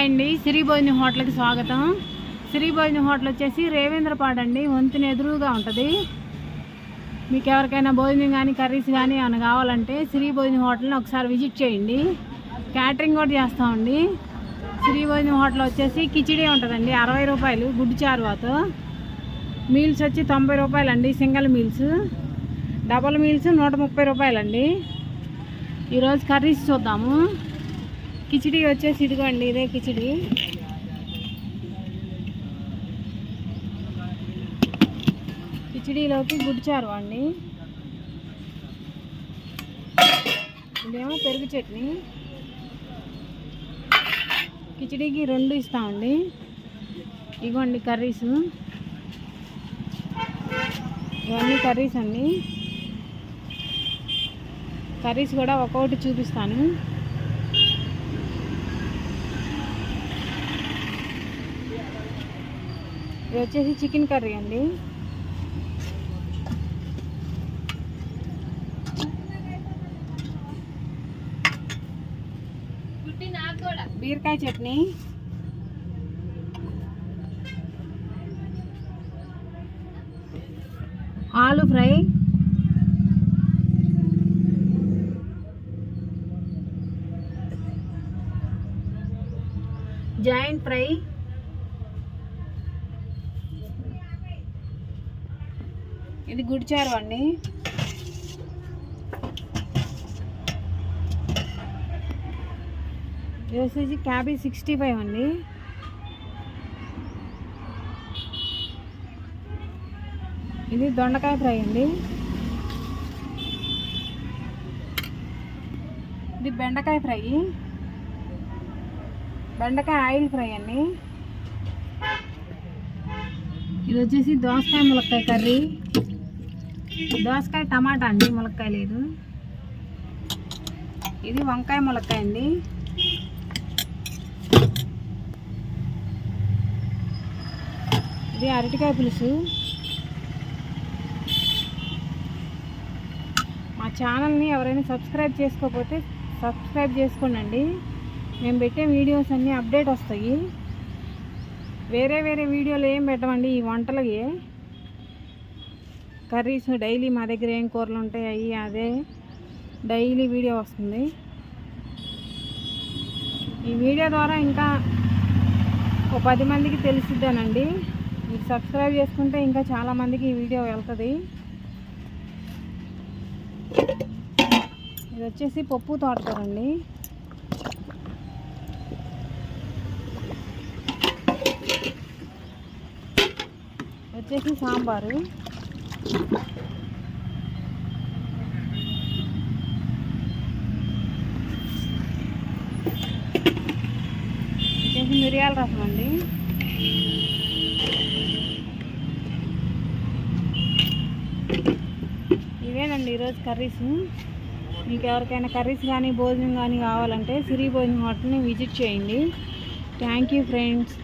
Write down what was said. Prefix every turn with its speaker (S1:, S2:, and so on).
S1: Hi అండి, శ్రీ భోజనం హోటల్కి స్వాగతం. శ్రీ భోజనం హోటల్ వచ్చేసి రేవేంద్రపాడు అండి, వంతుని ఎదురుగా ఉంటుంది. మీకు ఎవరికైనా భోజనం కానీ కర్రీస్ కానీ ఏమైనా కావాలంటే శ్రీ భోజనం హోటల్ని ఒకసారి విజిట్ చేయండి. క్యాటరింగ్ కూడా చేస్తామండి. శ్రీ భోజనం హోటల్ వచ్చేసి కిచిడీ ఉంటుందండి, 60 రూపాయలు గుడ్డు చారువాతో. మీల్స్ వచ్చి 90 రూపాయలండి, సింగిల్ మీల్స్. డబల్ మీల్స్ 130 రూపాయలండి. ఈరోజు కర్రీస్ చూద్దాము. కిచిడీ వచ్చేసి ఇదిగోండి, ఇదే కిచిడీ. కిచిడీలోకి గుడ్డు చారు అండి, ఇదేమో పెరుగు చట్నీ. కిచిడీకి 2 ఇస్తామండి. ఇగోండి కర్రీస్, ఇవన్నీ కర్రీస్ అండి. కర్రీస్ కూడా ఒక్కొక్కటి చూపిస్తాను. ఇది వచ్చేసి చికెన్ కర్రీ అండి. బీరకాయ చట్నీ, ఆలు ఫ్రై, జాయింట్ ఫ్రై, ఇది గుడ్డు చారు అండి. ఇది వచ్చేసి క్యాబేజ్ 65 అండి. ఇది దొండకాయ ఫ్రై అండి. ఇది బెండకాయ ఫ్రై, బెండకాయ ఆయిల్ ఫ్రై అండి. ఇది వచ్చేసి దోసకాయ ములక్కాయ కర్రీ, దోసకాయ టమాటా అండి, ములక్కాయ లేదు. ఇది వంకాయ ములక్కాయ అండి. ఇది అరటికాయ పులుసు. మా ఛానల్ని ఎవరైనా సబ్స్క్రైబ్ చేసుకోకపోతే సబ్స్క్రైబ్ చేసుకోండి. మేము పెట్టే వీడియోస్ అన్నీ అప్డేట్ వస్తాయి. వేరే వీడియోలు ఏం పెట్టమండి, ఈ వంటలకి. కర్రీస్ డైలీ మా దగ్గర ఏం కూరలు ఉంటాయి అవి అదే డైలీ వీడియో వస్తుంది. ఈ వీడియో ద్వారా ఇంకా ఒక 10 మందికి తెలిసిద్దానండి. మీరు సబ్స్క్రైబ్ చేసుకుంటే ఇంకా చాలామందికి ఈ వీడియో వెళ్తుంది. ఇది వచ్చేసి పప్పు తోటకూర అండి. వచ్చేసి సాంబారు, వచ్చేసి మిరియాల రసం అండి. ఇవేనండి ఈరోజు కర్రీస్. మీకు ఎవరికైనా కర్రీస్ కానీ భోజనం కానీ కావాలంటే శ్రీ భోజనం హోటల్ని విజిట్ చేయండి. Thank you friends.